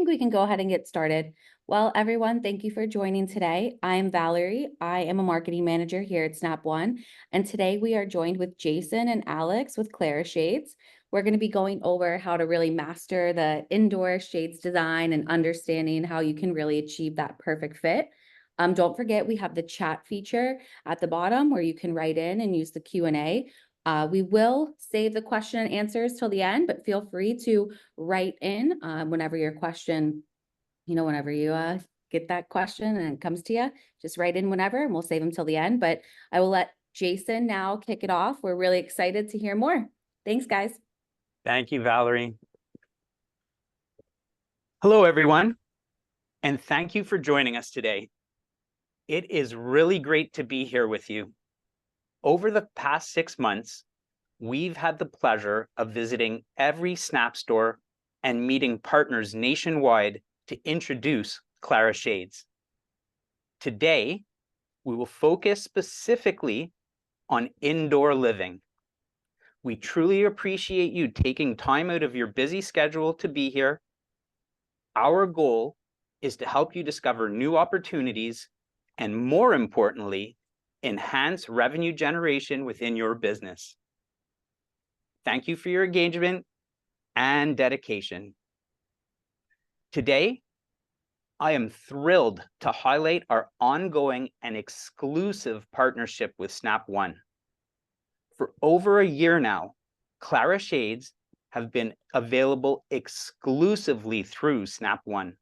think we can go ahead and get started. Well, everyone, thank you for joining today. I'm Valerie. I am a marketing manager here at Snap One, and today we are joined with Jason and Alex with Clara Shades. We're going to be going over how to really master the indoor shades design and understanding how you can really achieve that perfect fit. Don't forget, we have the chat feature at the bottom where you can write in and use the Q&A. We will save the question and answers till the end, but feel free to write in whenever your question, whenever you get that question and it comes to you, just write in whenever and we'll save them till the end. But I will let Jason now kick it off. We're really excited to hear more. Thanks, guys. Thank you, Valerie. Hello, everyone, and thank you for joining us today. It is really great to be here with you. Over the past 6 months, we've had the pleasure of visiting every Snap store and meeting partners nationwide to introduce Clara Shades. Today, we will focus specifically on indoor living. We truly appreciate you taking time out of your busy schedule to be here. Our goal is to help you discover new opportunities and, more importantly, enhance revenue generation within your business. Thank you for your engagement and dedication. Today, I am thrilled to highlight our ongoing and exclusive partnership with Snap One. For over a year now, Clara Shades have been available exclusively through Snap One.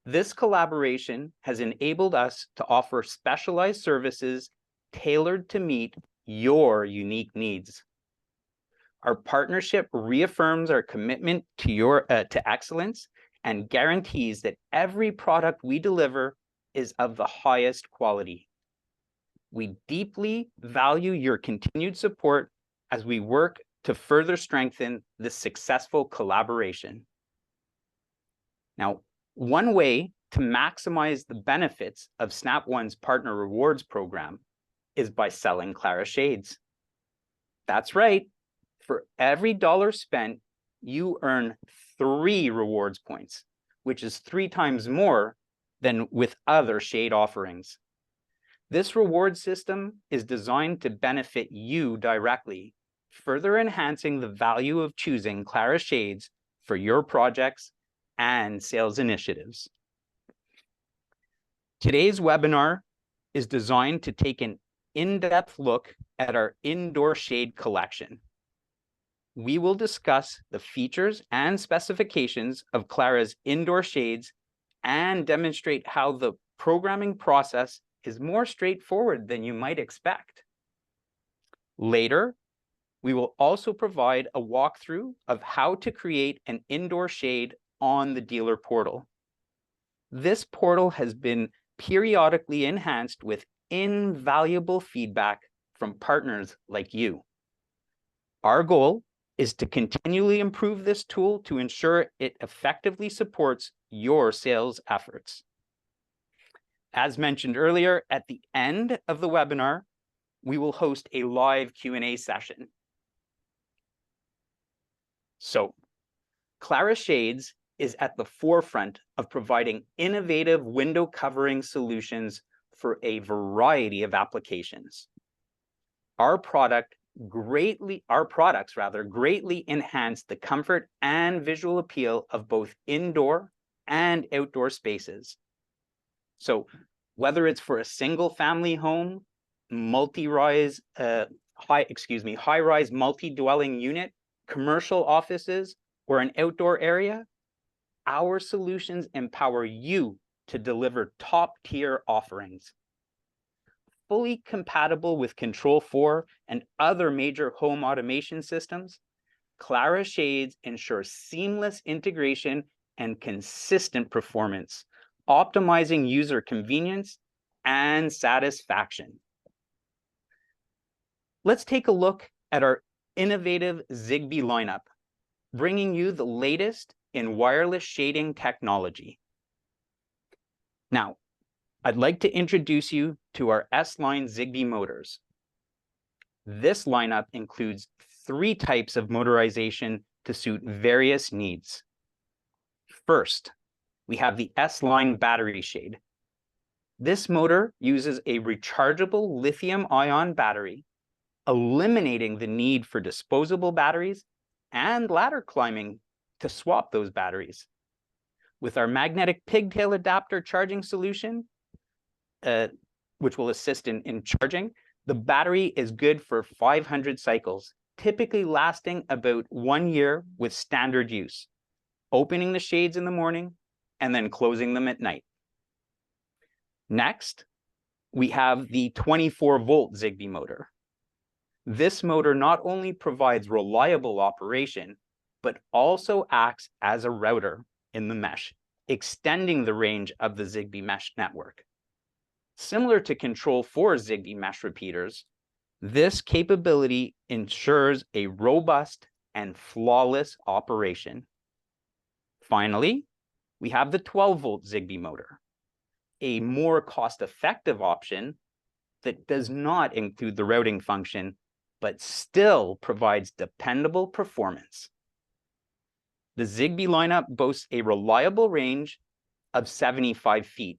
This collaboration has enabled us to offer specialized services tailored to meet your unique needs. Our partnership reaffirms our commitment to excellence and guarantees that every product we deliver is of the highest quality. We deeply value your continued support as we work to further strengthen this successful collaboration. Now, one way to maximize the benefits of Snap One's Partner Rewards program is by selling Clara Shades. That's right. For every dollar spent, you earn 3 rewards points, which is 3 times more than with other shade offerings. This reward system is designed to benefit you directly, further enhancing the value of choosing Clara Shades for your projects and sales initiatives. Today's webinar is designed to take an in-depth look at our indoor shade collection. We will discuss the features and specifications of Clara's indoor shades and demonstrate how the programming process is more straightforward than you might expect. Later, we will also provide a walkthrough of how to create an indoor shade on the dealer portal. This portal has been periodically enhanced with invaluable feedback from partners like you. Our goal is to continually improve this tool to ensure it effectively supports your sales efforts. As mentioned earlier, at the end of the webinar, we will host a live Q&A session. So, Clara Shades is at the forefront of providing innovative window covering solutions for a variety of applications. Our products greatly enhance the comfort and visual appeal of both indoor and outdoor spaces. So whether it's for a single family home, high-rise multi-dwelling unit, commercial offices, or an outdoor area, our solutions empower you to deliver top-tier offerings. Fully compatible with Control4 and other major home automation systems, Clara Shades ensures seamless integration and consistent performance, optimizing user convenience and satisfaction. Let's take a look at our innovative Zigbee lineup, bringing you the latest in wireless shading technology. Now, I'd like to introduce you to our S-Line Zigbee motors. This lineup includes 3 types of motorization to suit various needs. First, we have the S-line battery shade. This motor uses a rechargeable lithium-ion battery, eliminating the need for disposable batteries and ladder climbing to swap those batteries. With our magnetic pigtail adapter charging solution, which will assist in charging, the battery is good for 500 cycles, typically lasting about 1 year with standard use, opening the shades in the morning and then closing them at night. Next, we have the 24-volt Zigbee motor. This motor not only provides reliable operation, but also acts as a router in the mesh, extending the range of the Zigbee mesh network. Similar to Control 4 Zigbee mesh repeaters, this capability ensures a robust and flawless operation. Finally, we have the 12-volt Zigbee motor, a more cost-effective option that does not include the routing function, but still provides dependable performance. The Zigbee lineup boasts a reliable range of 75 feet,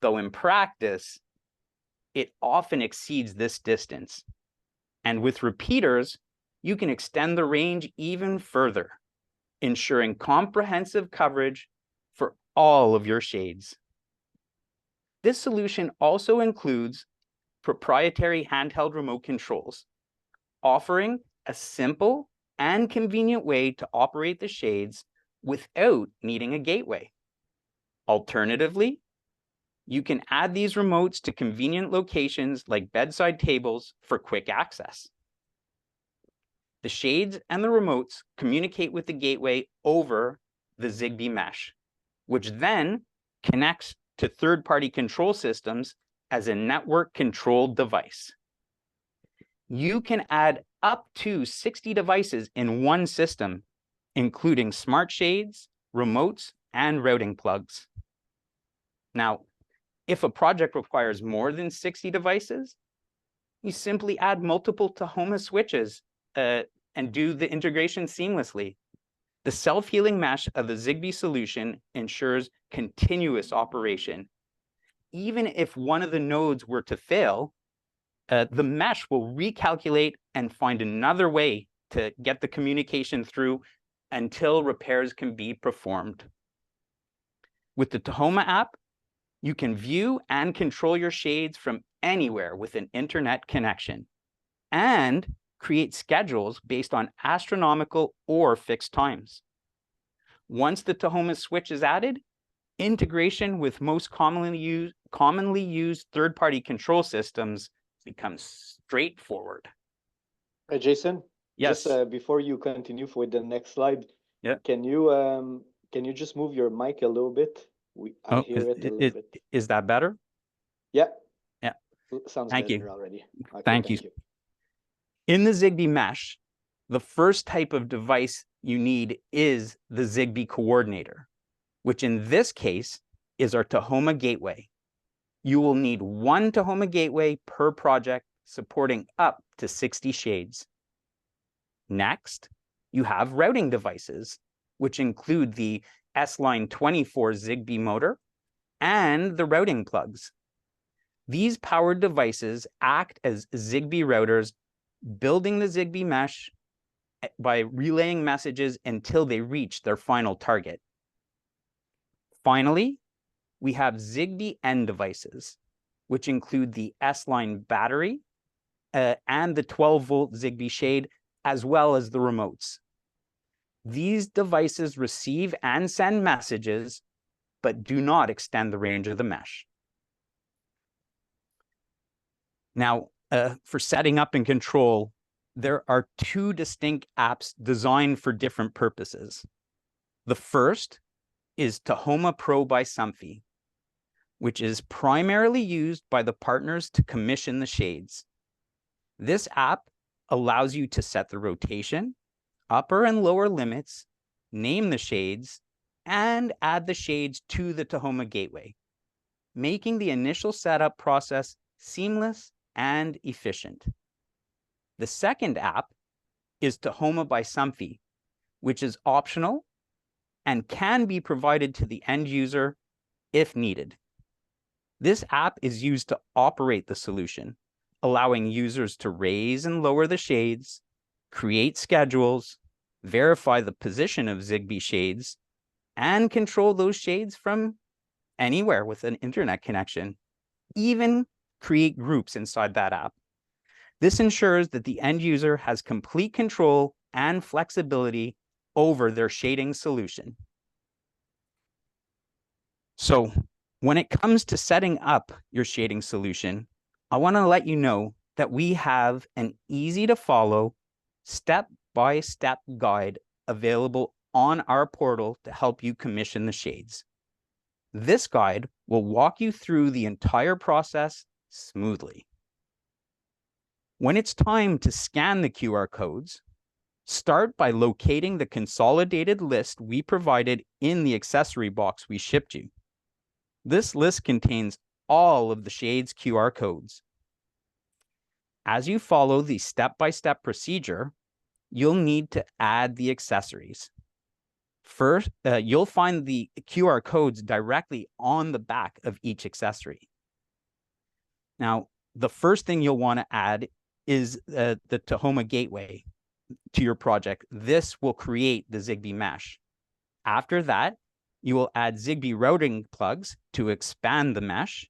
though in practice, it often exceeds this distance. And with repeaters, you can extend the range even further, ensuring comprehensive coverage for all of your shades. This solution also includes proprietary handheld remote controls, offering a simple and convenient way to operate the shades without needing a gateway. Alternatively, you can add these remotes to convenient locations like bedside tables for quick access. The shades and the remotes communicate with the gateway over the Zigbee mesh, which then connects to third-party control systems as a network-controlled device. You can add up to 60 devices in one system, including smart shades, remotes, and routing plugs. Now, if a project requires more than 60 devices, you simply add multiple Tahoma switches and do the integration seamlessly. The self-healing mesh of the Zigbee solution ensures continuous operation. Even if one of the nodes were to fail, the mesh will recalculate and find another way to get the communication through until repairs can be performed. With the Tahoma app, you can view and control your shades from anywhere with an internet connection and create schedules based on astronomical or fixed times. Once the Tahoma switch is added, integration with most commonly used third-party control systems becomes straightforward. Jason, yes. Just before you continue with the next slide, yeah. Can you just move your mic a little bit? I hear it a little bit. Is that better? Yeah. Yeah. Sounds Thank better you. already. Okay, thank you. In the Zigbee mesh, the first type of device you need is the Zigbee coordinator, which in this case is our Tahoma gateway. You will need one Tahoma gateway per project, supporting up to 60 shades. Next, you have routing devices, which include the S-Line 24 Zigbee motor and the routing plugs. These powered devices act as Zigbee routers, building the Zigbee mesh by relaying messages until they reach their final target. Finally, we have Zigbee end devices, which include the S-Line battery and the 12-volt Zigbee shade, as well as the remotes. These devices receive and send messages, but do not extend the range of the mesh. Now, for setting up and control, there are two distinct apps designed for different purposes. The first is Tahoma Pro by Somfy, which is primarily used by the partners to commission the shades. This app allows you to set the rotation, upper and lower limits, name the shades, and add the shades to the Tahoma gateway, making the initial setup process seamless and efficient. The second app is Tahoma by Somfy, which is optional and can be provided to the end user if needed. This app is used to operate the solution, allowing users to raise and lower the shades, create schedules, verify the position of Zigbee shades, and control those shades from anywhere with an internet connection, even create groups inside that app. This ensures that the end user has complete control and flexibility over their shading solution. So when it comes to setting up your shading solution, I want to let you know that we have an easy to follow step-by-step guide available on our portal to help you commission the shades. This guide will walk you through the entire process smoothly. When it's time to scan the QR codes, start by locating the consolidated list we provided in the accessory box we shipped you. This list contains all of the shades QR codes. As you follow the step-by-step procedure, you'll need to add the accessories. First, you'll find the QR codes directly on the back of each accessory. Now, the first thing you'll want to add is the Tahoma gateway to your project. This will create the Zigbee mesh. After that, you will add Zigbee routing plugs to expand the mesh.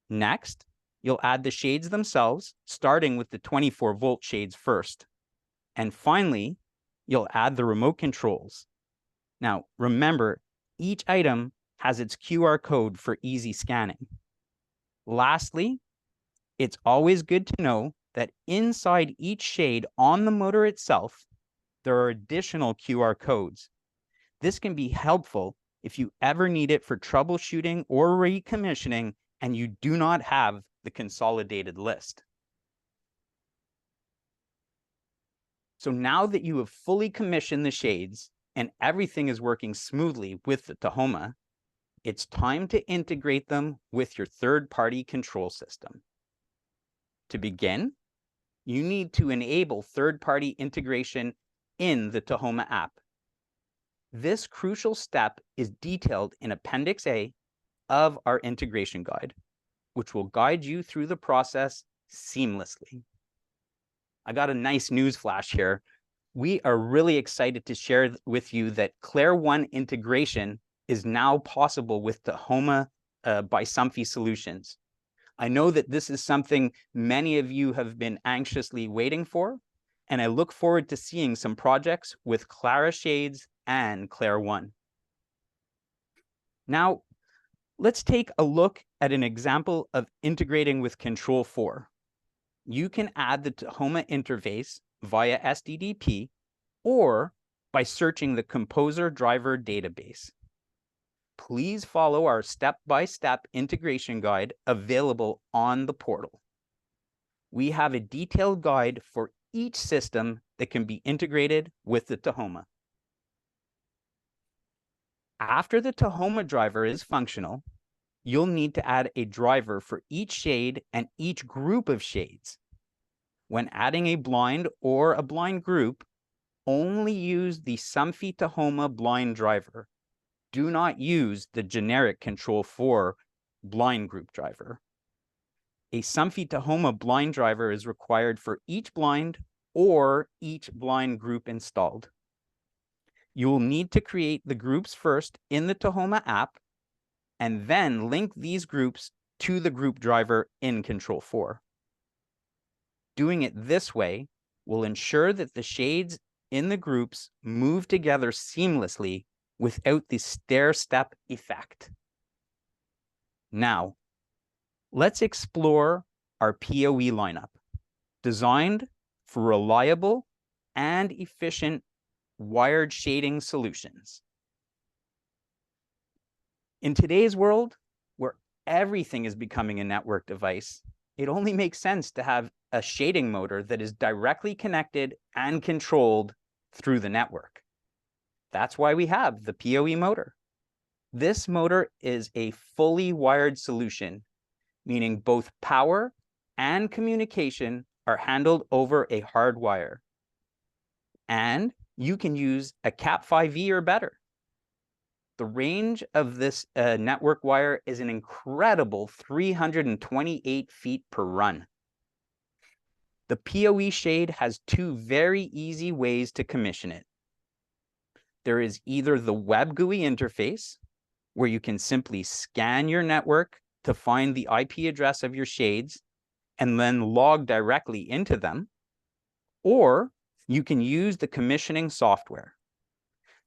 Next, you'll add the shades themselves, starting with the 24-volt shades first. And finally, you'll add the remote controls. Now, remember, each item has its QR code for easy scanning. Lastly, it's always good to know that inside each shade on the motor itself, there are additional QR codes. This can be helpful if you ever need it for troubleshooting or recommissioning and you do not have the consolidated list. So now that you have fully commissioned the shades and everything is working smoothly with the Tahoma, it's time to integrate them with your third-party control system. To begin, you need to enable third-party integration in the Tahoma app. This crucial step is detailed in Appendix A of our integration guide, which will guide you through the process seamlessly. I got a nice news flash here. We are really excited to share with you that Claire One integration is now possible with Tahoma by Somfy Solutions. I know that this is something many of you have been anxiously waiting for, and I look forward to seeing some projects with Clara Shades and Claire One. Now, let's take a look at an example of integrating with Control 4. You can add the Tahoma interface via SDDP or by searching the Composer Driver database. Please follow our step-by-step integration guide available on the portal. We have a detailed guide for each system that can be integrated with the Tahoma. After the Tahoma driver is functional, you'll need to add a driver for each shade and each group of shades. When adding a blind or a blind group, only use the Somfy Tahoma blind driver. Do not use the generic Control 4 blind group driver. A Somfy Tahoma blind driver is required for each blind or each blind group installed. You will need to create the groups first in the Tahoma app and then link these groups to the group driver in Control 4. Doing it this way will ensure that the shades in the groups move together seamlessly without the stair-step effect. Now, let's explore our PoE lineup, designed for reliable and efficient wired shading solutions. In today's world, where everything is becoming a network device, it only makes sense to have a shading motor that is directly connected and controlled through the network. That's why we have the PoE motor. This motor is a fully wired solution, meaning both power and communication are handled over a hard wire. And you can use a Cat5e or better The range of this network wire is an incredible 328 feet per run. The PoE shade has two very easy ways to commission it. There is either the web GUI interface, where you can simply scan your network to find the IP address of your shades and then log directly into them, or you can use the commissioning software.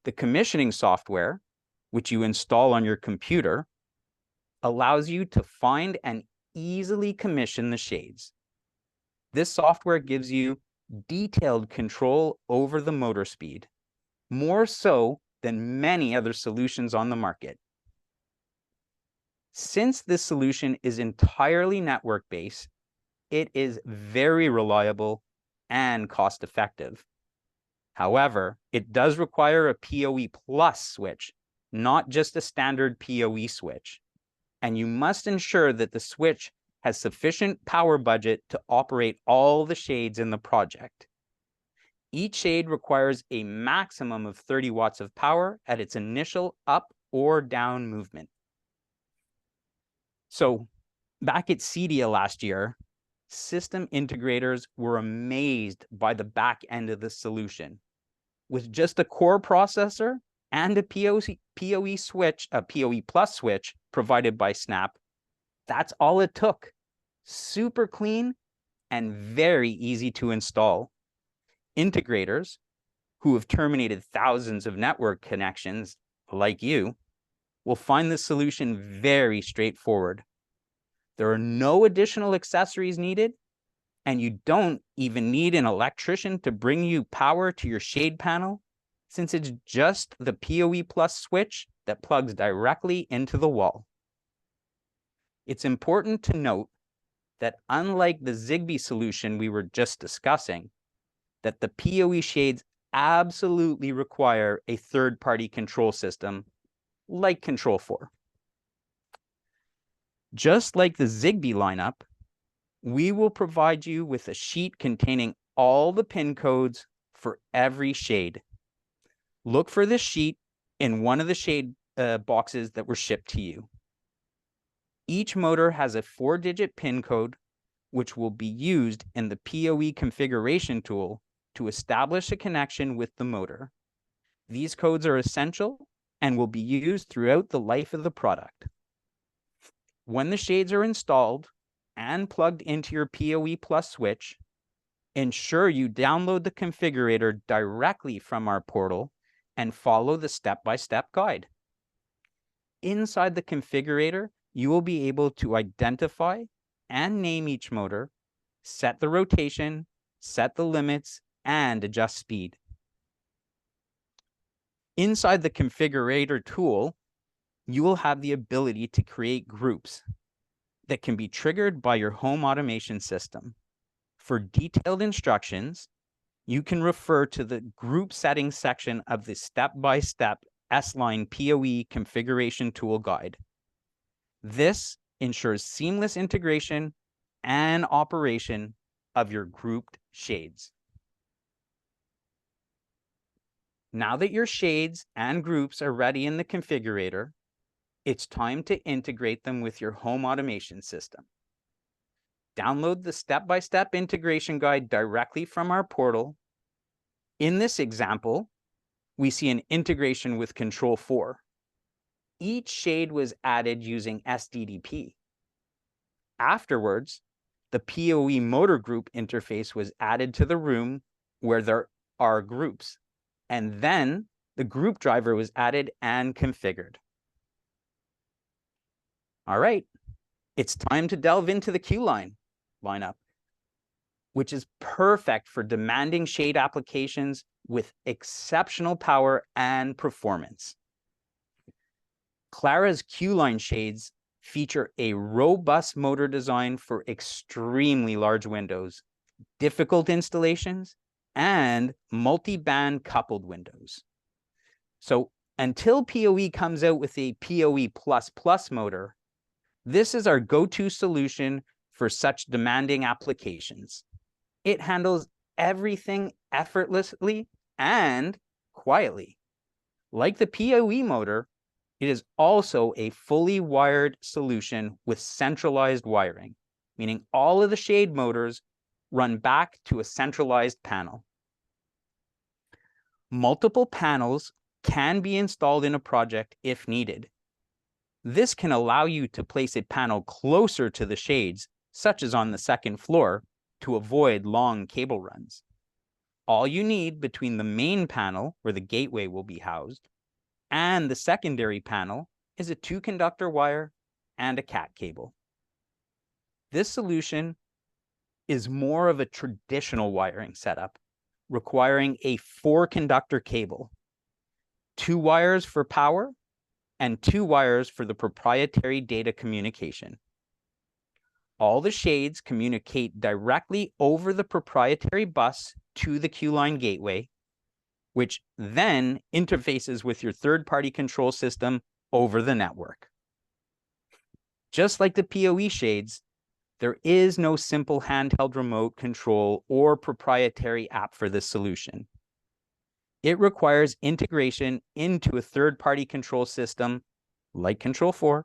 The commissioning software, which you install on your computer, allows you to find and easily commission the shades. This software gives you detailed control over the motor speed, more so than many other solutions on the market. Since this solution is entirely network-based, it is very reliable and cost-effective. However, it does require a PoE Plus switch, not just a standard PoE switch. And you must ensure that the switch has sufficient power budget to operate all the shades in the project. Each shade requires a maximum of 30 watts of power at its initial up or down movement. So back at CEDIA last year, system integrators were amazed by the back end of the solution. With just a core processor and a PoE switch, a PoE Plus switch provided by Snap, that's all it took. Super clean and very easy to install. Integrators, who have terminated thousands of network connections like you, will find this solution very straightforward. There are no additional accessories needed, and you don't even need an electrician to bring you power to your shade panel, since it's just the PoE Plus switch that plugs directly into the wall. It's important to note that unlike the Zigbee solution we were just discussing, that the PoE shades absolutely require a third-party control system like Control4. Just like the Zigbee lineup, we will provide you with a sheet containing all the pin codes for every shade. Look for this sheet in one of the shade boxes that were shipped to you. Each motor has a 4-digit pin code, which will be used in the PoE configuration tool to establish a connection with the motor. These codes are essential and will be used throughout the life of the product. When the shades are installed and plugged into your PoE Plus switch, ensure you download the configurator directly from our portal and follow the step-by-step guide. Inside the configurator, you will be able to identify and name each motor, set the rotation, set the limits, and adjust speed. Inside the configurator tool, you will have the ability to create groups that can be triggered by your home automation system. For detailed instructions, you can refer to the group settings section of the step-by-step S-Line PoE configuration tool guide. This ensures seamless integration and operation of your grouped shades. Now that your shades and groups are ready in the configurator, it's time to integrate them with your home automation system. Download the step-by-step integration guide directly from our portal. In this example, we see an integration with Control4. Each shade was added using SDDP. Afterwards, the PoE motor group interface was added to the room where there are groups, and then the group driver was added and configured. All right, it's time to delve into the Q-Line lineup, which is perfect for demanding shade applications with exceptional power and performance. Clara's Q-Line shades feature a robust motor design for extremely large windows, difficult installations, and multi-band coupled windows. So until PoE comes out with a PoE++ motor, this is our go-to solution for such demanding applications. It handles everything effortlessly and quietly. Like the PoE motor, it is also a fully wired solution with centralized wiring, meaning all of the shade motors run back to a centralized panel. Multiple panels can be installed in a project if needed. This can allow you to place a panel closer to the shades, such as on the second floor, to avoid long cable runs. All you need between the main panel, where the gateway will be housed, and the secondary panel is a 2-conductor wire and a cat cable. This solution is more of a traditional wiring setup, requiring a 4-conductor cable, 2 wires for power, and 2 wires for the proprietary data communication. All the shades communicate directly over the proprietary bus to the Q-line gateway, which then interfaces with your third-party control system over the network. Just like the PoE shades, there is no simple handheld remote control or proprietary app for this solution. It requires integration into a third-party control system like Control4.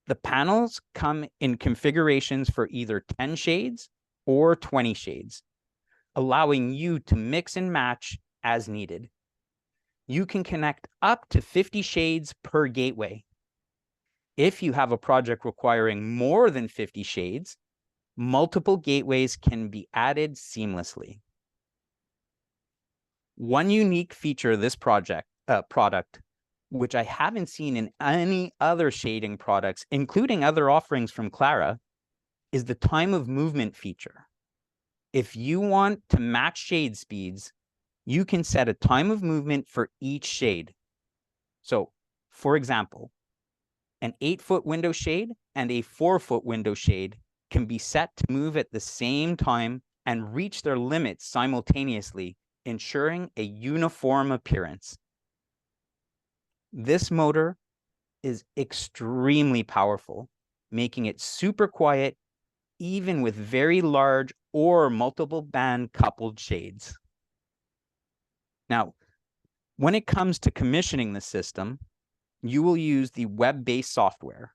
The panels come in configurations for either 10 shades or 20 shades, allowing you to mix and match as needed. You can connect up to 50 shades per gateway. If you have a project requiring more than 50 shades, multiple gateways can be added seamlessly. One unique feature of this product, which I haven't seen in any other shading products, including other offerings from Clara, is the time of movement feature. If you want to match shade speeds, you can set a time of movement for each shade. So, for example, an 8-foot window shade and a 4-foot window shade can be set to move at the same time and reach their limits simultaneously, ensuring a uniform appearance. This motor is extremely powerful, making it super quiet, even with very large or multiple band coupled shades. Now, when it comes to commissioning the system, you will use the web-based software.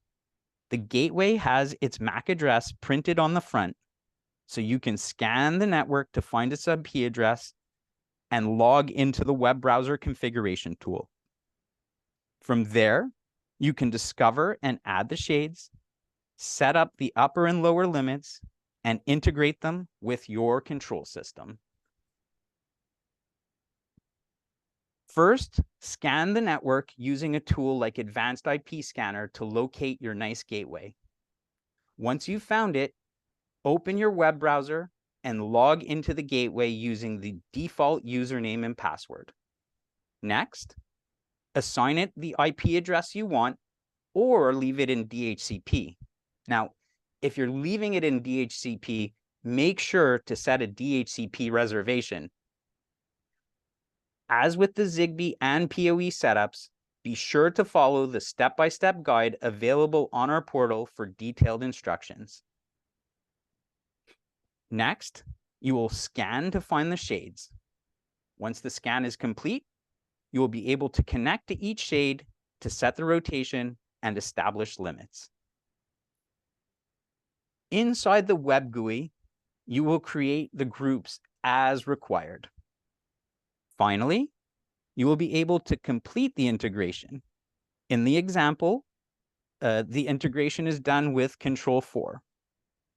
The gateway has its MAC address printed on the front, so you can scan the network to find a sub-IP address and log into the web browser configuration tool. From there, you can discover and add the shades, set up the upper and lower limits, and integrate them with your control system. First, scan the network using a tool like Advanced IP Scanner to locate your nice gateway. Once you've found it, open your web browser and log into the gateway using the default username and password. Next, assign it the IP address you want or leave it in DHCP. Now, if you're leaving it in DHCP, make sure to set a DHCP reservation. As with the Zigbee and PoE setups, be sure to follow the step-by-step guide available on our portal for detailed instructions. Next, you will scan to find the shades. Once the scan is complete, you will be able to connect to each shade to set the rotation and establish limits. Inside the web GUI, you will create the groups as required. Finally, you will be able to complete the integration. In the example, the integration is done with Control4.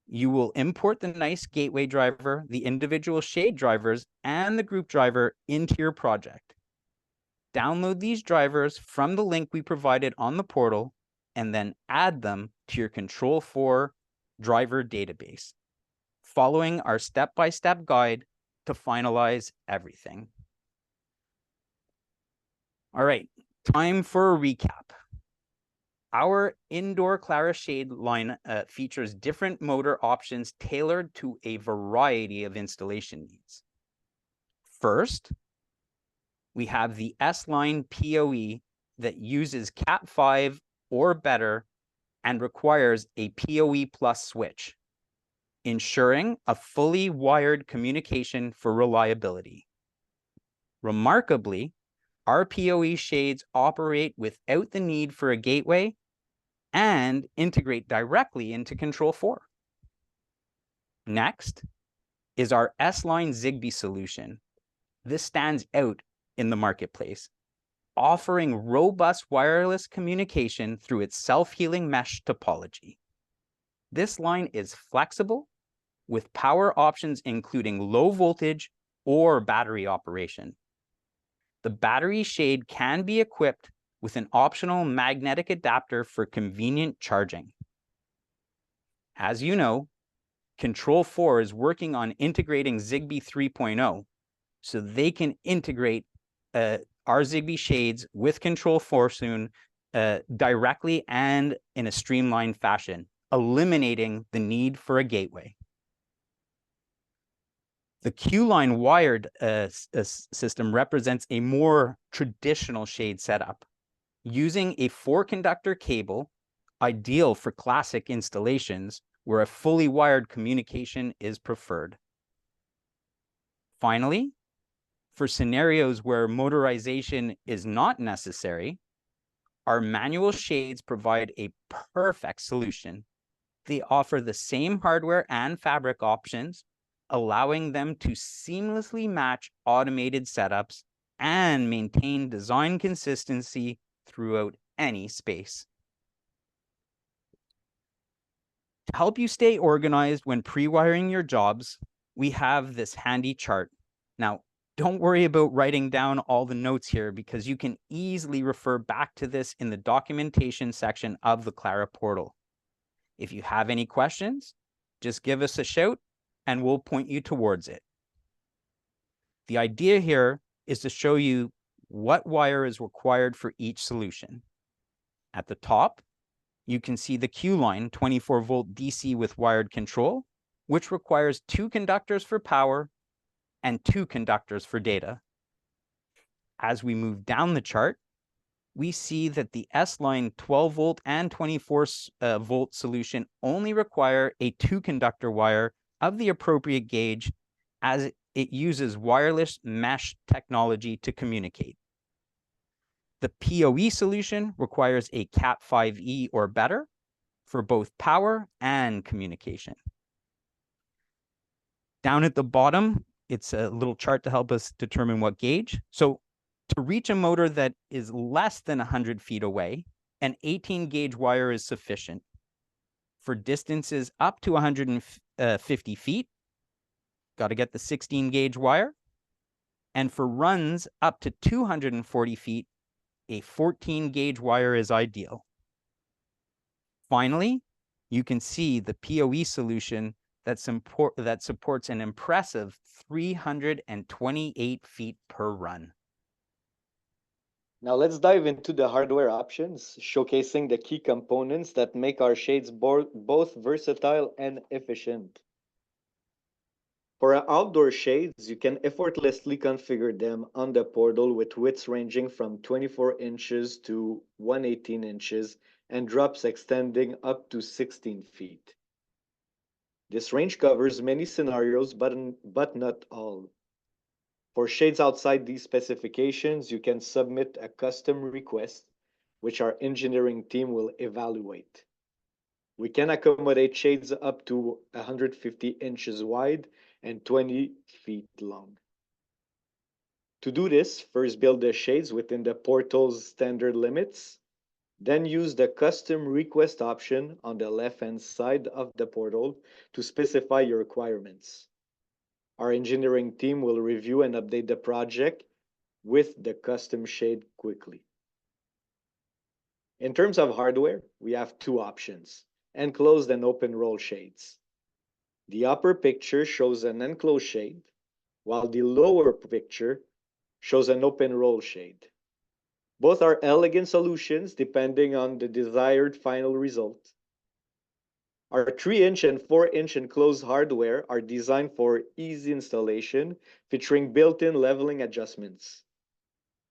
You will import the nice gateway driver, the individual shade drivers, and the group driver into your project. Download these drivers from the link we provided on the portal, and then add them to your Control4 driver database, following our step-by-step guide to finalize everything. All right, time for a recap. Our Indoor Clara Shade line features different motor options tailored to a variety of installation needs. First, we have the S-Line PoE that uses Cat5 or better and requires a PoE Plus switch, ensuring a fully wired communication for reliability. Remarkably, our PoE shades operate without the need for a gateway and integrate directly into Control 4. Next is our S-Line Zigbee solution. This stands out in the marketplace, offering robust wireless communication through its self-healing mesh topology. This line is flexible, with power options including low voltage or battery operation. The battery shade can be equipped with an optional magnetic adapter for convenient charging. As you know, Control 4 is working on integrating Zigbee 3.0, so they can integrate our Zigbee shades with Control 4 soon, directly and in a streamlined fashion, eliminating the need for a gateway. The Q-line wired system represents a more traditional shade setup, using a 4-conductor cable, ideal for classic installations where a fully wired communication is preferred. Finally, for scenarios where motorization is not necessary, our manual shades provide a perfect solution. They offer the same hardware and fabric options, allowing them to seamlessly match automated setups and maintain design consistency throughout any space. To help you stay organized when pre-wiring your jobs, we have this handy chart. Now, don't worry about writing down all the notes here because you can easily refer back to this in the documentation section of the Clara portal. If you have any questions, just give us a shout and we'll point you towards it. The idea here is to show you what wire is required for each solution. At the top, you can see the Q-line 24-volt DC with wired control, which requires 2 conductors for power and 2 conductors for data. As we move down the chart, we see that the S-Line 12-volt and 24-volt solution only require a 2-conductor wire of the appropriate gauge, as it uses wireless mesh technology to communicate. The PoE solution requires a Cat5e or better for both power and communication. Down at the bottom, it's a little chart to help us determine what gauge. So to reach a motor that is less than 100 feet away, an 18-gauge wire is sufficient. For distances up to 150 feet, got to get the 16-gauge wire. And for runs up to 240 feet, a 14-gauge wire is ideal. Finally, you can see the PoE solution that supports an impressive 328 feet per run. Now let's dive into the hardware options, showcasing the key components that make our shades both versatile and efficient. For our outdoor shades, you can effortlessly configure them on the portal with widths ranging from 24 inches to 118 inches and drops extending up to 16 feet. This range covers many scenarios, but not all. For shades outside these specifications, you can submit a custom request, which our engineering team will evaluate. We can accommodate shades up to 150 inches wide and 20 feet long. To do this, first build the shades within the portal's standard limits, then use the custom request option on the left-hand side of the portal to specify your requirements. Our engineering team will review and update the project with the custom shade quickly. In terms of hardware, we have 2 options: enclosed and open roll shades. The upper picture shows an enclosed shade, while the lower picture shows an open roll shade. Both are elegant solutions depending on the desired final result. Our 3-inch and 4-inch enclosed hardware are designed for easy installation, featuring built-in leveling adjustments.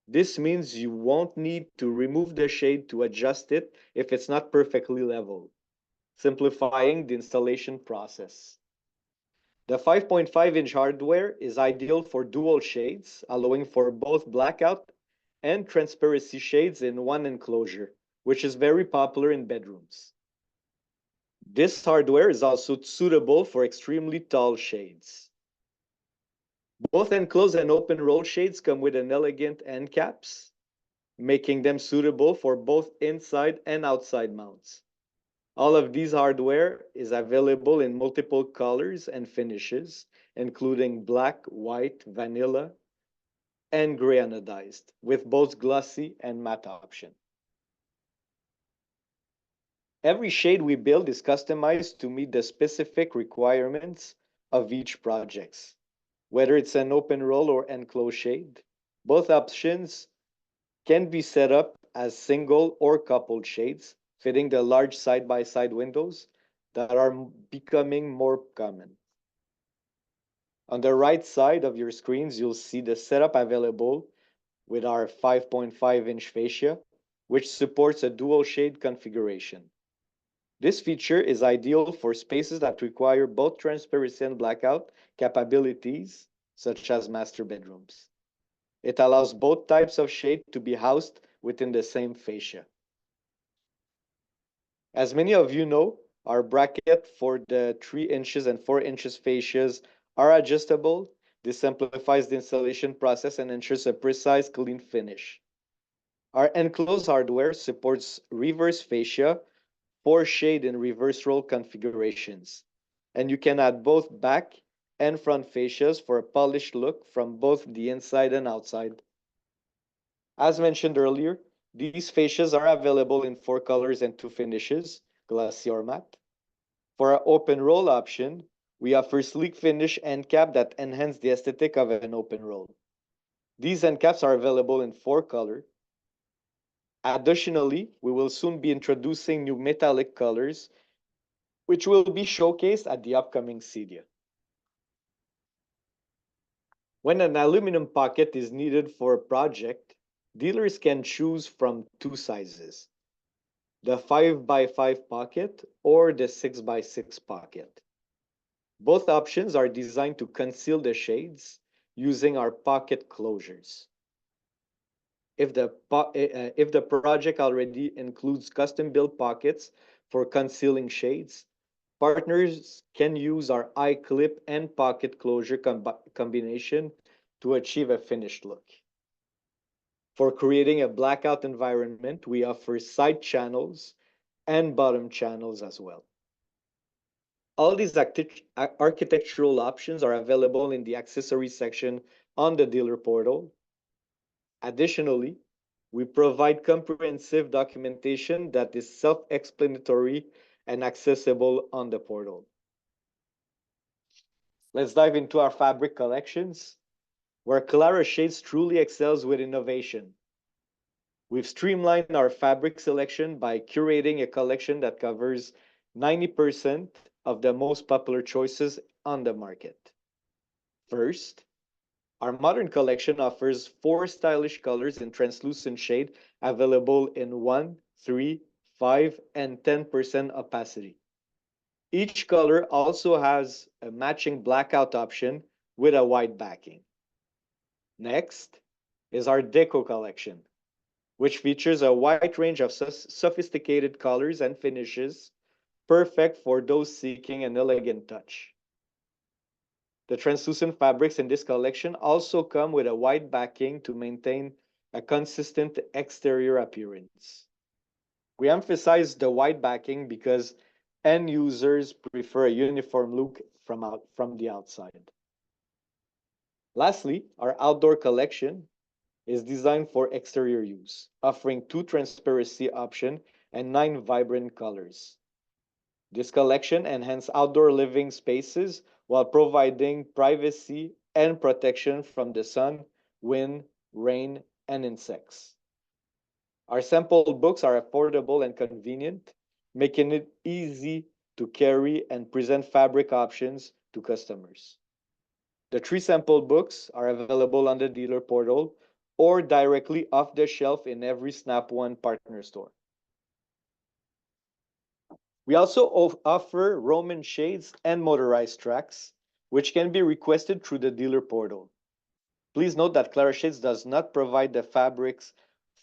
This means you won't need to remove the shade to adjust it if it's not perfectly level, simplifying the installation process. The 5.5-inch hardware is ideal for dual shades, allowing for both blackout and transparency shades in one enclosure, which is very popular in bedrooms. This hardware is also suitable for extremely tall shades. Both enclosed and open roll shades come with an elegant end caps, making them suitable for both inside and outside mounts. All of these hardware is available in multiple colors and finishes, including black, white, vanilla, and gray anodized, with both glossy and matte option. Every shade we build is customized to meet the specific requirements of each project. Whether it's an open roll or enclosed shade, both options can be set up as single or coupled shades, fitting the large side-by-side windows that are becoming more common. On the right side of your screens, you'll see the setup available with our 5.5-inch fascia, which supports a dual shade configuration. This feature is ideal for spaces that require both transparency and blackout capabilities, such as master bedrooms. It allows both types of shade to be housed within the same fascia. As many of you know, our bracket for the 3 inches and 4 inches fascias are adjustable. This simplifies the installation process and ensures a precise, clean finish. Our enclosed hardware supports reverse fascia for shade in reverse roll configurations, and you can add both back and front fascias for a polished look from both the inside and outside. As mentioned earlier, these fascias are available in 4 colors and 2 finishes, glossy or matte. For our open roll option, we offer sleek finish end cap that enhance the aesthetic of an open roll. These end caps are available in 4 colors. Additionally, we will soon be introducing new metallic colors, which will be showcased at the upcoming CEDIA. When an aluminum pocket is needed for a project, dealers can choose from 2 sizes, the 5x5 pocket or the 6x6 pocket. Both options are designed to conceal the shades using our pocket closures. If the project already includes custom-built pockets for concealing shades, partners can use our eye clip and pocket closure combination to achieve a finished look. For creating a blackout environment, we offer side channels and bottom channels as well. All these architectural options are available in the accessories section on the dealer portal. Additionally, we provide comprehensive documentation that is self-explanatory and accessible on the portal. Let's dive into our fabric collections, where Clara Shades truly excels with innovation. We've streamlined our fabric selection by curating a collection that covers 90% of the most popular choices on the market. First, our modern collection offers 4 stylish colors in translucent shade available in 1, 3, 5, and 10% opacity. Each color also has a matching blackout option with a white backing. Next is our Deco collection, which features a wide range of sophisticated colors and finishes, perfect for those seeking an elegant touch. The translucent fabrics in this collection also come with a white backing to maintain a consistent exterior appearance. We emphasize the white backing because end users prefer a uniform look from the outside. Lastly, our outdoor collection is designed for exterior use, offering 2 transparency options and 9 vibrant colors. This collection enhances outdoor living spaces while providing privacy and protection from the sun, wind, rain, and insects. Our sample books are affordable and convenient, making it easy to carry and present fabric options to customers. The 3 sample books are available on the dealer portal or directly off the shelf in every Snap One partner store. We also offer Roman shades and motorized tracks, which can be requested through the dealer portal. Please note that Clara Shades does not provide the fabrics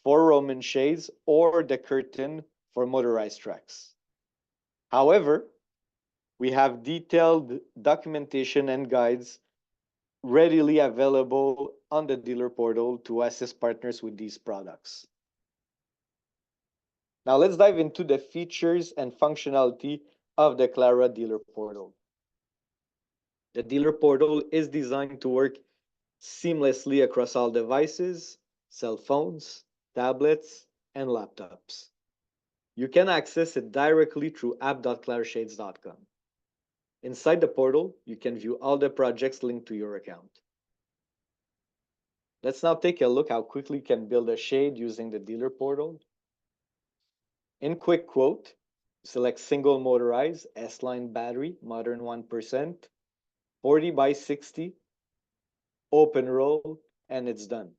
for Roman shades or the curtain for motorized tracks. However, we have detailed documentation and guides readily available on the dealer portal to assist partners with these products. Now let's dive into the features and functionality of the Clara dealer portal. The dealer portal is designed to work seamlessly across all devices, cell phones, tablets, and laptops. You can access it directly through app.clarashades.com. Inside the portal, you can view all the projects linked to your account. Let's now take a look how quickly you can build a shade using the dealer portal. In Quick Quote, select single motorized S-line battery, modern 1%, 40 by 60, open roll, and it's done.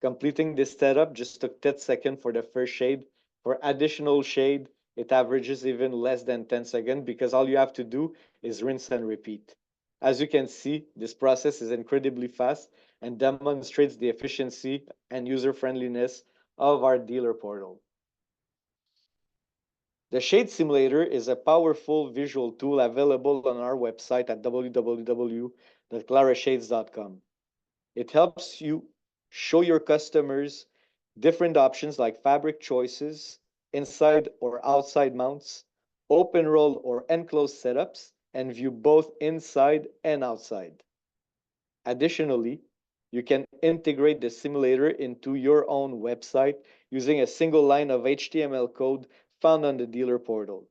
Completing this setup just took 10 seconds for the first shade. For additional shade, it averages even less than 10 seconds because all you have to do is rinse and repeat. As you can see, this process is incredibly fast and demonstrates the efficiency and user-friendliness of our dealer portal. The Shade Simulator is a powerful visual tool available on our website at www.clarashades.com. It helps you show your customers different options like fabric choices, inside or outside mounts, open roll or enclosed setups, and view both inside and outside. Additionally, you can integrate the simulator into your own website using a single line of HTML code found on the dealer portal.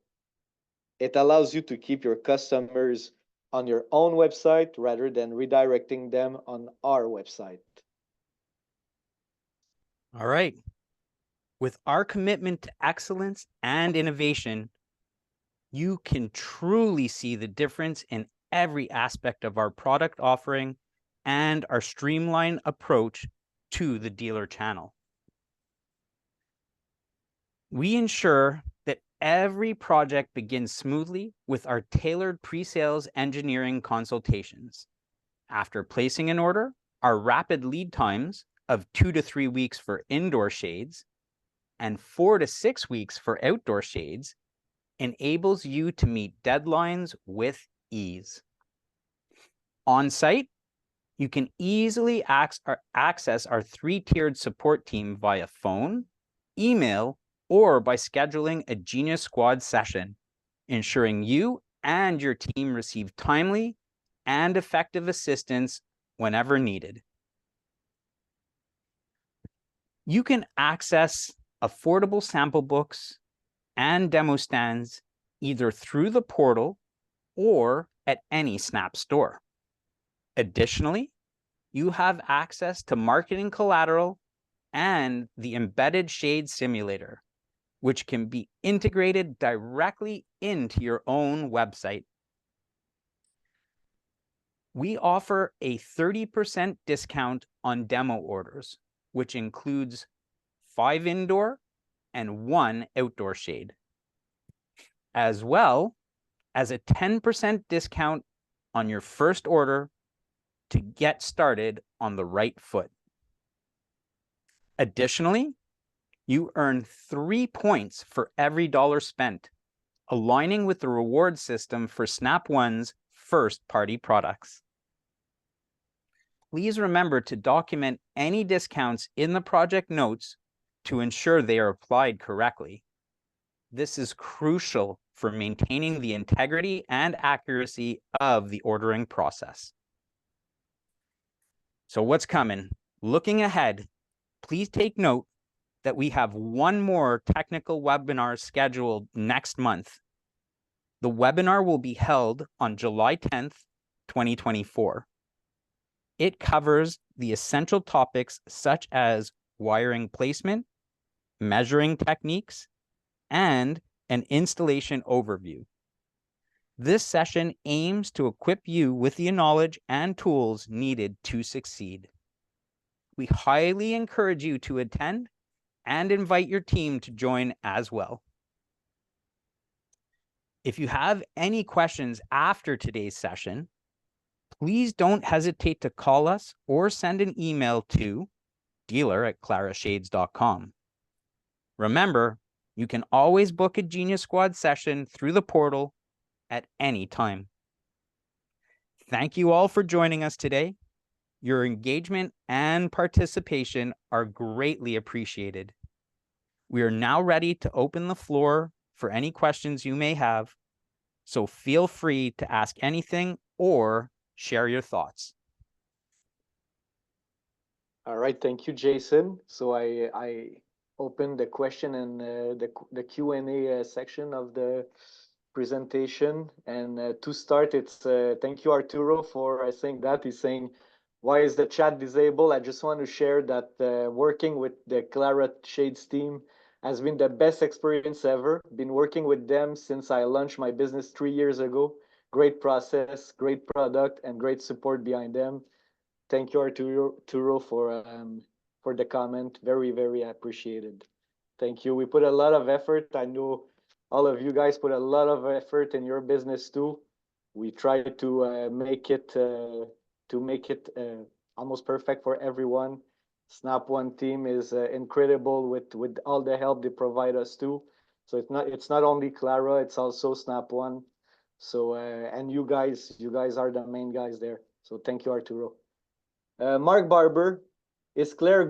It allows you to keep your customers on your own website rather than redirecting them on our website. All right. With our commitment to excellence and innovation, you can truly see the difference in every aspect of our product offering and our streamlined approach to the dealer channel. We ensure that every project begins smoothly with our tailored pre-sales engineering consultations. After placing an order, our rapid lead times of 2 to 3 weeks for indoor shades and 4 to 6 weeks for outdoor shades enables you to meet deadlines with ease. On site, you can easily access our 3-tiered support team via phone, email, or by scheduling a Genius Squad session, ensuring you and your team receive timely and effective assistance whenever needed. You can access affordable sample books and demo stands either through the portal or at any Snap store. Additionally, you have access to marketing collateral and the embedded shade simulator, which can be integrated directly into your own website. We offer a 30% discount on demo orders, which includes 5 indoor and 1 outdoor shade, as well as a 10% discount on your first order to get started on the right foot. Additionally, you earn 3 points for every dollar spent, aligning with the reward system for Snap One's first-party products. Please remember to document any discounts in the project notes to ensure they are applied correctly. This is crucial for maintaining the integrity and accuracy of the ordering process. So what's coming? Looking ahead, please take note that we have one more technical webinar scheduled next month. The webinar will be held on July 10th, 2024. It covers the essential topics such as wiring placement, measuring techniques, and an installation overview. This session aims to equip you with the knowledge and tools needed to succeed. We highly encourage you to attend and invite your team to join as well. If you have any questions after today's session, please don't hesitate to call us or send an email to dealer@clarashades.com. Remember, you can always book a Genius Squad session through the portal at any time. Thank you all for joining us today. Your engagement and participation are greatly appreciated. We are now ready to open the floor for any questions you may have, so feel free to ask anything or share your thoughts. All right, thank you, Jason. So I opened the question and the Q&A section of the presentation. And to start, it's thank you, Arturo, for I think that he's saying, why is the chat disabled? I just want to share that working with the Clara Shades team has been the best experience ever. Been working with them since I launched my business 3 years ago. Great process, great product, and great support behind them. Thank you, Arturo, for the comment. Very, very appreciated. Thank you. We put a lot of effort. I know all of you guys put a lot of effort in your business too. We try to make it almost perfect for everyone. Snap One team is incredible with all the help they provide us too. So it's not only Clara, it's also Snap One. So and you guys are the main guys there. So thank you, Arturo. Mark Barber, is Claire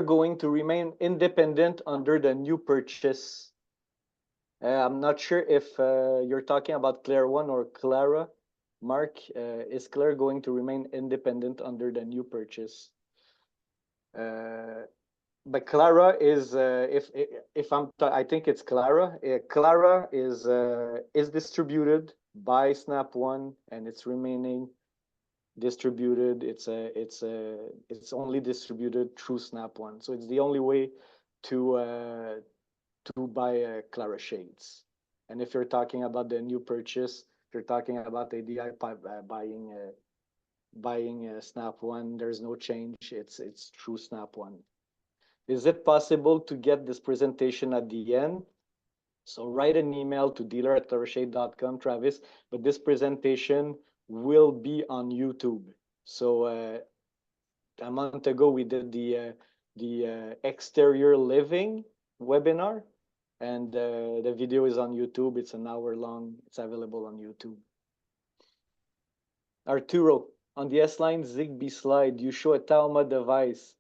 going to remain independent under the new purchase? I'm not sure if you're talking about Claire 1 or Clara. Mark, is Claire going to remain independent under the new purchase? But Clara is, I think it's Clara. Clara is distributed by Snap One, and it's remaining distributed. It's only distributed through Snap One, so it's the only way to buy Clara Shades. And if you're talking about the new purchase, if you're talking about ADI buying Snap One, there's no change. It's through Snap One. Is it possible to get this presentation at the end? So write an email to dealer@clarashade.com, Travis. But this presentation will be on YouTube. So a month ago we did the exterior living webinar, and the video is on YouTube. It's an hour long. It's available on YouTube. Arturo, on the S-Line Zigbee slide, you show a Talma device.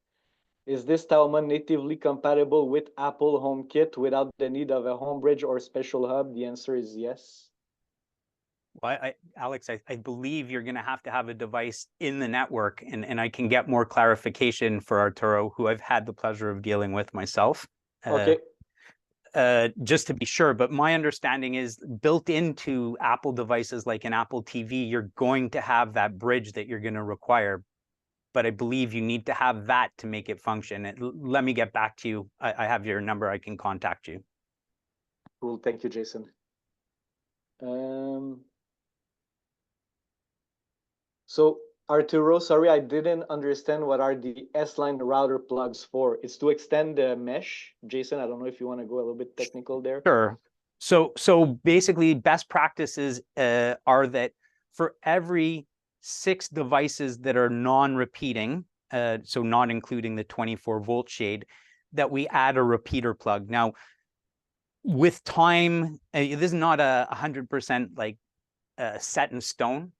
Is this Talma natively compatible with Apple HomeKit without the need of a home bridge or special hub? The answer is yes. Well, Alex, I believe you're going to have a device in the network, and I can get more clarification for Arturo, who I've had the pleasure of dealing with myself. Okay. Just to be sure, but my understanding is built into Apple devices like an Apple TV, you're going to have that bridge that you're going to require. But I believe you need to have that to make it function. Let me get back to you. I have your number. I can contact you. Cool. Thank you, Jason. So Arturo, sorry, I didn't understand what are the S-Line router plugs for. It's to extend the mesh. Jason, I don't know if you want to go a little bit technical there. Sure. So basically, best practices are that for every 6 devices that are non-repeating, so not including the 24-volt shade, that we add a repeater plug. Now, with time, this is not 100% like set in stone.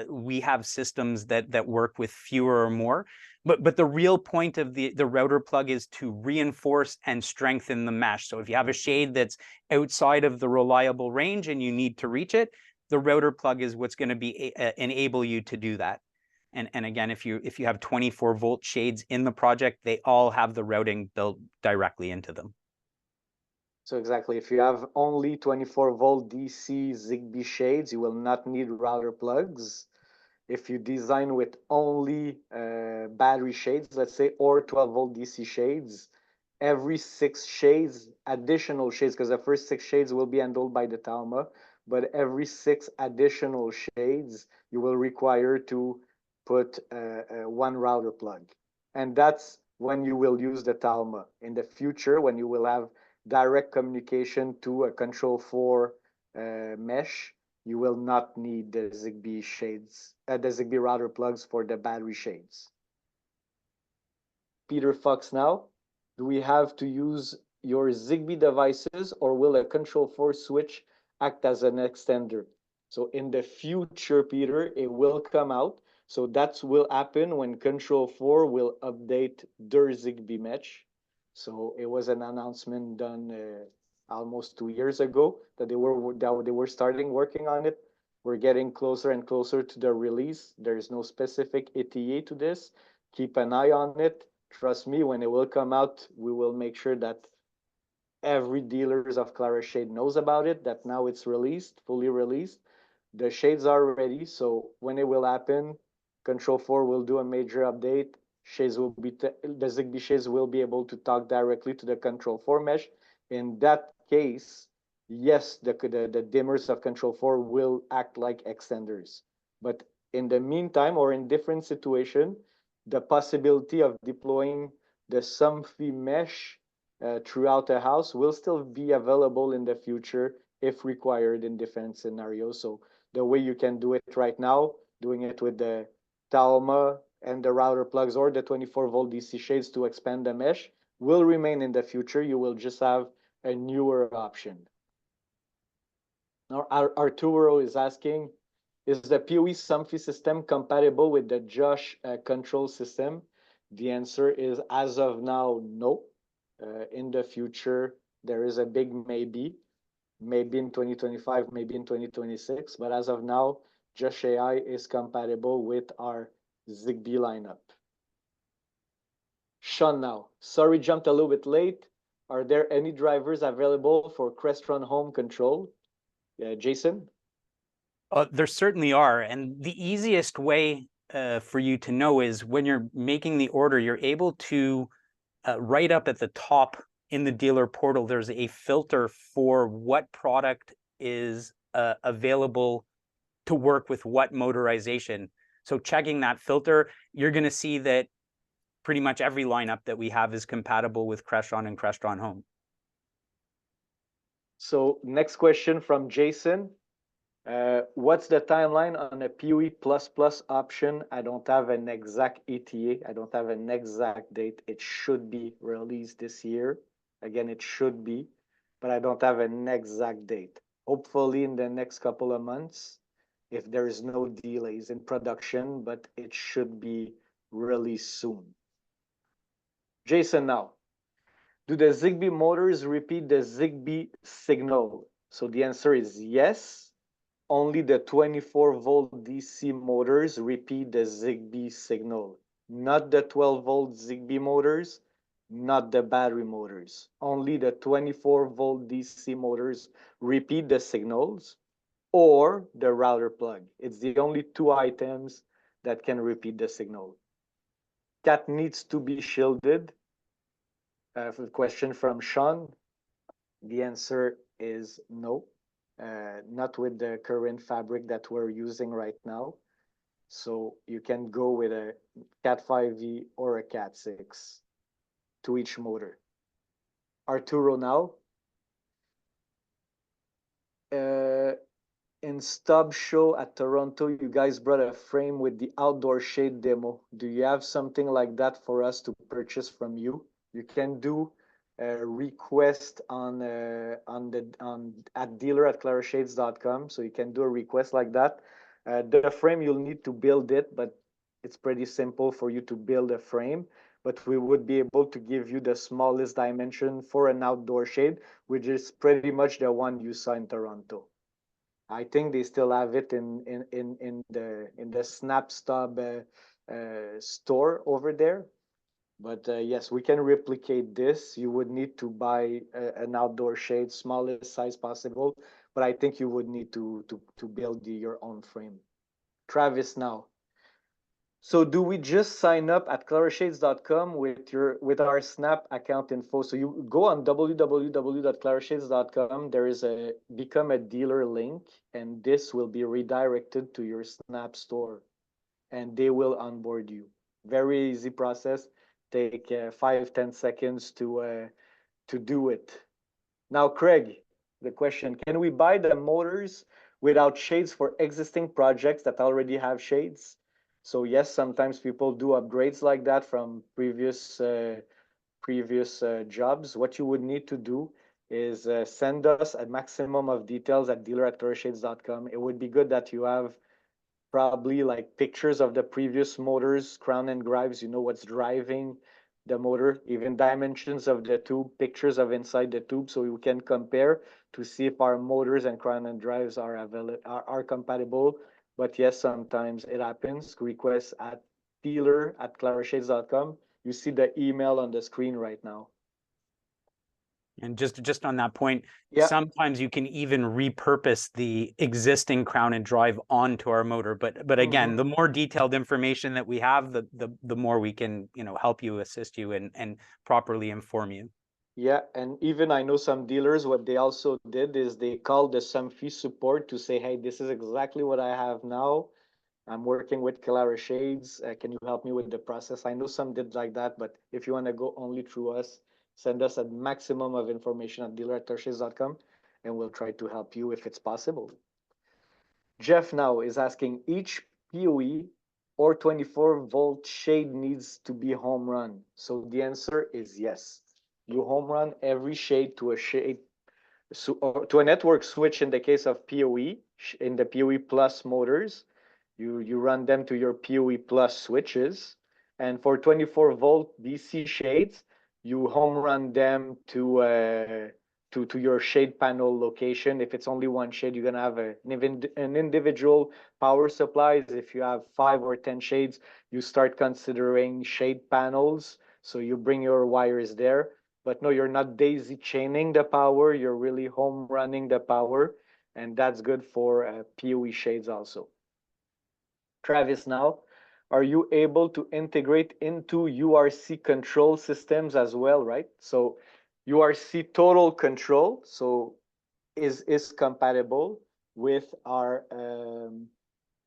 We have systems that work with fewer or more, but the real point of the router plug is to reinforce and strengthen the mesh. So if you have a shade that's outside of the reliable range and you need to reach it, the router plug is what's going to be enable you to do that. And again, if you have 24-volt shades in the project, they all have the routing built directly into them. So exactly, if you have only 24-volt DC Zigbee shades, you will not need router plugs. If you design with only battery shades, let's say, or 12-volt DC shades, every 6 shades, additional shades, because the first 6 shades will be handled by the Talma, but every 6 additional shades, you will require to put one router plug. And that's when you will use the Talma. In the future, when you will have direct communication to a Control 4 mesh, you will not need the Zigbee shades, the Zigbee router plugs for the battery shades. Peter Fox now, do we have to use your Zigbee devices or will a Control 4 switch act as an extender? So in the future, Peter, it will come out. So that will happen when Control 4 will update their Zigbee mesh. So it was an announcement done almost 2 years ago that they were starting working on it. We're getting closer and closer to the release. There is no specific ETA to this. Keep an eye on it. Trust me, when it will come out, we will make sure that every dealers of Clara Shade knows about it, that now it's released, fully released. The shades are ready, so when it will happen, Control 4 will do a major update. Shades will be the Zigbee shades will be able to talk directly to the Control 4 mesh. In that case, yes, the dimmers of Control 4 will act like extenders. But in the meantime, or in different situation, the possibility of deploying the Somfy mesh throughout the house will still be available in the future if required in different scenarios. So the way you can do it right now, doing it with the Talma and the router plugs or the 24-volt DC shades to expand the mesh will remain in the future. You will just have a newer option. Now, Arturo is asking, is the PoE Somfy system compatible with the Josh control system? The answer is, as of now, no. In the future, there is a big maybe in 2025, maybe in 2026. But as of now, Josh AI is compatible with our Zigbee lineup. Sean now. Sorry, jumped a little bit late. Are there any drivers available for Crestron home control? Jason? There certainly are. And the easiest way for you to know is when you're making the order, you're able to right up at the top in the dealer portal, there's a filter for what product is available to work with what motorization. So checking that filter, you're going to see that pretty much every lineup that we have is compatible with Crestron and Crestron Home. So next question from Jason. What's the timeline on a PoE++ option? I don't have an exact ETA. I don't have an exact date. It should be released this year. Again, it should be, but I don't have an exact date. Hopefully in the next couple of months, if there is no delays in production, but it should be released soon. Jason now. Do the Zigbee motors repeat the Zigbee signal? So the answer is yes. Only the 24-volt DC motors repeat the Zigbee signal, not the 12-volt Zigbee motors, not the battery motors. Only the 24-volt DC motors repeat the signals or the router plug. It's the only two items that can repeat the signal. Cat needs to be shielded. For the question from Sean, the answer is no. Not with the current fabric that we're using right now. So you can go with a Cat 5e or a Cat 6 to each motor. Arturo now. In Stub Show at Toronto, you guys brought a frame with the outdoor shade demo. Do you have something like that for us to purchase from you? You can do a request on at dealer@clarashades.com. So you can do a request like that. The frame you'll need to build it, but it's pretty simple for you to build a frame. But we would be able to give you the smallest dimension for an outdoor shade, which is pretty much the one you saw in Toronto. I think they still have it in the SnapStub store over there. But yes, we can replicate this. You would need to buy an outdoor shade, smallest size possible. But I think you would need to build your own frame. Travis now. So do we just sign up at clarashades.com with our Snap account info? So you go on www.clarashades.com. There is a become a dealer link, and this will be redirected to your Snap store, and they will onboard you. Very easy process. Take 5-10 seconds to do it. Now, Craig, the question: can we buy the motors without shades for existing projects that already have shades. So yes, sometimes people do upgrades like that from previous jobs. What you would need to do is send us a maximum of details at dealer@clarashades.com. It would be good that you have probably like pictures of the previous motors, crown and drives, you know what's driving the motor, even dimensions of the tube, pictures of inside the tube, so we can compare to see if our motors and crown and drives are compatible. But yes, sometimes it happens. Request at dealer@clarashades.com. You see the email on the screen right now. And just on that point, Yeah. sometimes you can even repurpose the existing crown and drive onto our motor. But again, the more detailed information that we have, the more we can, help you, assist you, and properly inform you. Yeah, and even I know some dealers, what they also did is they called the Somfy support to say, hey, this is exactly what I have now. I'm working with Clara Shades. Can you help me with the process? I know some did like that, but if you want to go only through us, send us a maximum of information at dealer@clarashades.com and we'll try to help you if it's possible. Jeff now is asking, each PoE or 24-volt shade needs to be home run. So the answer is yes. You home run every shade to a shade, or to a network switch in the case of PoE, in the PoE Plus motors. You run them to your PoE Plus switches. And for 24-volt DC shades, you home run them to your shade panel location. If it's only one shade, you're gonna have an individual power supplies. If you have 5 or 10 shades, you start considering shade panels. So you bring your wires there. But no, you're not daisy chaining the power. You're really home running the power, and that's good for PoE shades also. Travis now, are you able to integrate into URC control systems as well, right? So URC total control, so is compatible with our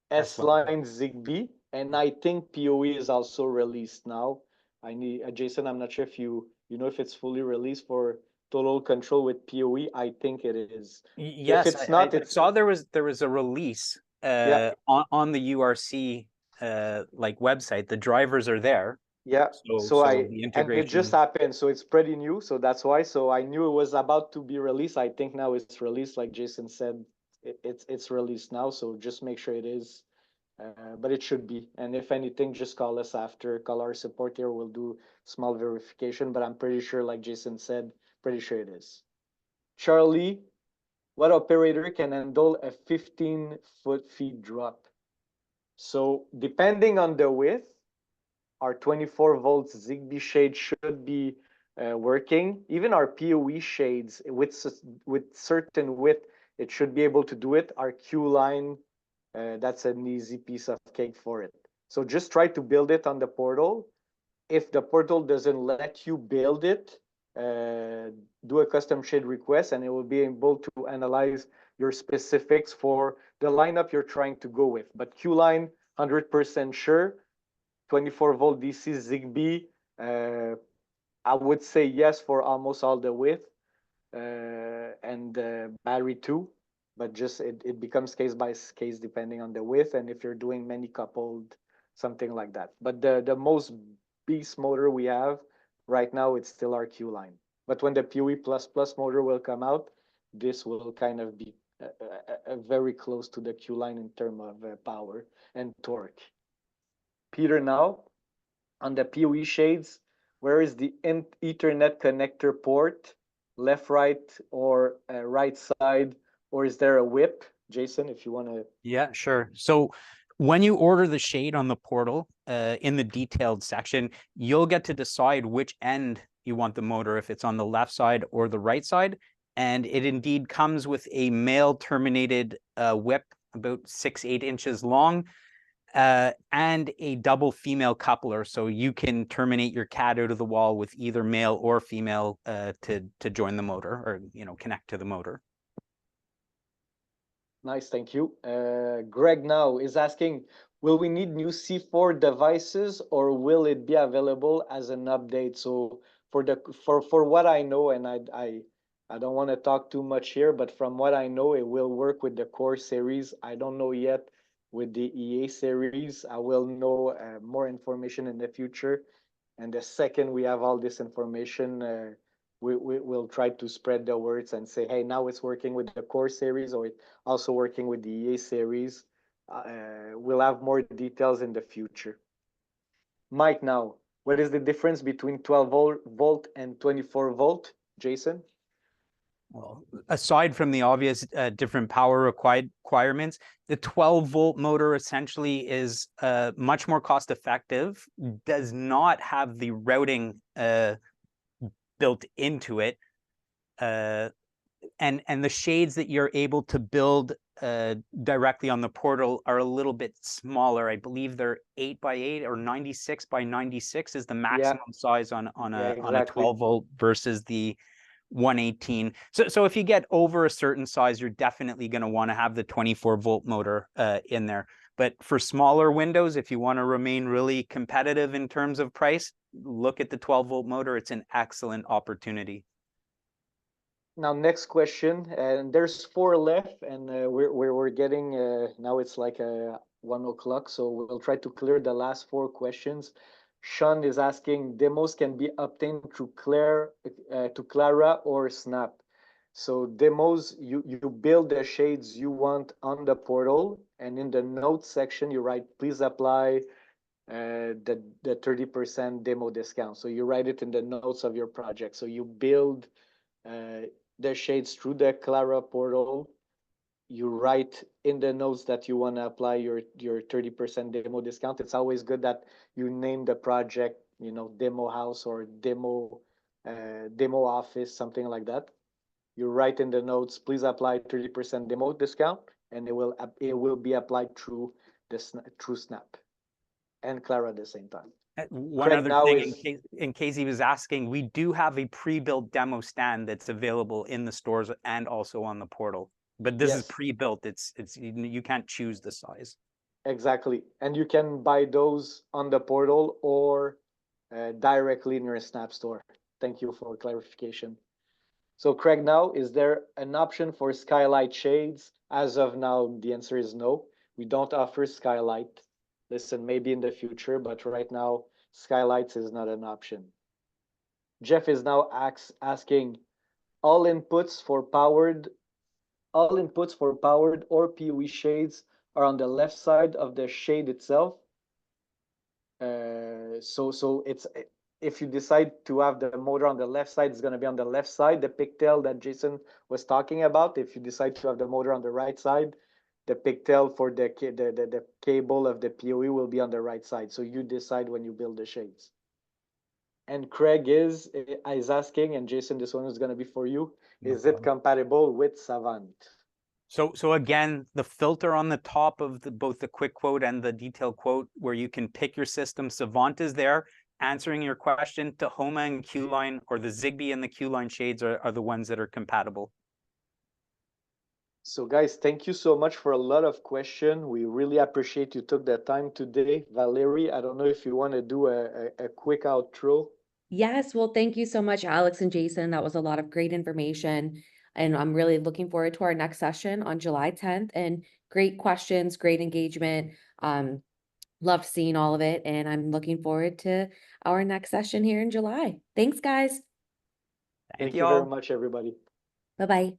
S-line Zigbee, and I think PoE is also released now. I need Jason, I'm not sure if you know if it's fully released for total control with PoE. I think it is. If Yes, it's not, I it's saw there was a release yeah. on the URC like website. The drivers are there. Yeah, So the and it just integration. happened, so it's pretty new, so that's why. So I knew it was about to be released. I think now it's released, like Jason said, it's released now. So just make sure it is, but it should be. And if anything, just call us after, call our support here. We'll do small verification, but I'm pretty sure, like Jason said, pretty sure it is. Charlie, what operator can handle a 15-foot feed drop? So depending on the width, our 24 volts Zigbee shade should be working. Even our PoE shades with certain width, it should be able to do it. Our Q line, that's an easy piece of cake for it. So just try to build it on the portal. If the portal doesn't let you build it, do a custom shade request and it will be able to analyze your specifics for the lineup you're trying to go with. But Q line, 100% sure. 24-volt DC Zigbee, I would say yes for almost all the width, and battery too, but just it becomes case by case depending on the width and if you're doing many coupled, something like that. But the most beast motor we have right now, it's still our Q line. But when the PoE++ motor will come out, this will kind of be very close to the Q line in terms of power and torque. Peter now, on the PoE shades, where is the Ethernet connector port? Left, right, or right side? Or is there a whip? Jason, if you want to. Yeah, sure. So when you order the shade on the portal, in the detailed section, you'll get to decide which end you want the motor, if it's on the left side or the right side. And it indeed comes with a male terminated whip, about 6-8 inches long, and a double female coupler, so you can terminate your cat out of the wall with either male or female to join the motor, or connect to the motor. Nice, thank you. Greg now is asking, will we need new C4 devices or will it be available as an update? So for what I know, and I don't want to talk too much here, but from what I know, it will work with the core series. I don't know yet with the EA series. I will know more information in the future. And the second we have all this information, we'll try to spread the words and say, hey, now it's working with the core series or it's also working with the EA series. We'll have more details in the future. Mike, now, what is the difference between 12 volt and 24 volt, Jason? Well, aside from the obvious different power requirements, the 12-volt motor essentially is much more cost effective, does not have the routing built into it, and the shades that you're able to build directly on the portal are a little bit smaller. I believe they're 8x8 or 96x96 is the maximum size on a 12-volt versus the 118. So if you get over a certain size, you're definitely going to want to have the 24-volt motor in there. But for smaller windows, if you want to remain really competitive in terms of price, look at the 12-volt motor. It's an excellent opportunity. Now, next question, and there's 4 left, and we're getting now it's like 1 o'clock, so we'll try to clear the last 4 questions. Sean is asking, demos can be obtained through Clara or Snap. So demos, you build the shades you want on the portal, and in the notes section you write, please apply the 30% demo discount. So you write it in the notes of your project. So you build the shades through the Clara portal. You write in the notes that you want to apply your 30% demo discount. It's always good that you name the project, you know, demo house or demo office, something like that. You write in the notes, please apply 30% demo discount, and it will be applied through Snap and Clara at the same time. One Craig, other thing, in case he was asking, we do have a pre-built demo stand that's available in the stores and also on the portal. But this is pre-built. It's you can't choose the size. Exactly, and you can buy those on the portal or directly in your Snap store. Thank you for clarification. So Craig, now, is there an option for skylight shades? As of now, the answer is no. We don't offer skylight. Listen, maybe in the future, but right now, skylights is not an option. Jeff is now asking, all inputs for powered or PoE shades are on the left side of the shade itself. So it's, if you decide to have the motor on the left side, it's going to be on the left side, the pigtail that Jason was talking about. If you decide to have the motor on the right side, the pigtail for the cable of the PoE will be on the right side. So you decide when you build the shades. And Craig is asking, and Jason, this one is going to be for you. Is it compatible with Savant? So again, the filter on the top of both the quick quote and the detailed quote, where you can pick your system, Savant is there. Answering your question, Tahoma and Q-Line, or the Zigbee and the Q-Line shades are the ones that are compatible. So guys, thank you so much for a lot of questions. We really appreciate you took the time today. Valerie, I don't know if you want to do a quick outro. Yes, well, thank you so much, Alex and Jason. That was a lot of great information. And I'm really looking forward to our next session on July 10th. And great questions, great engagement. Loved seeing all of it. And I'm looking forward to our next session here in July. Thanks, guys. Thank you very much, everybody. Bye-bye.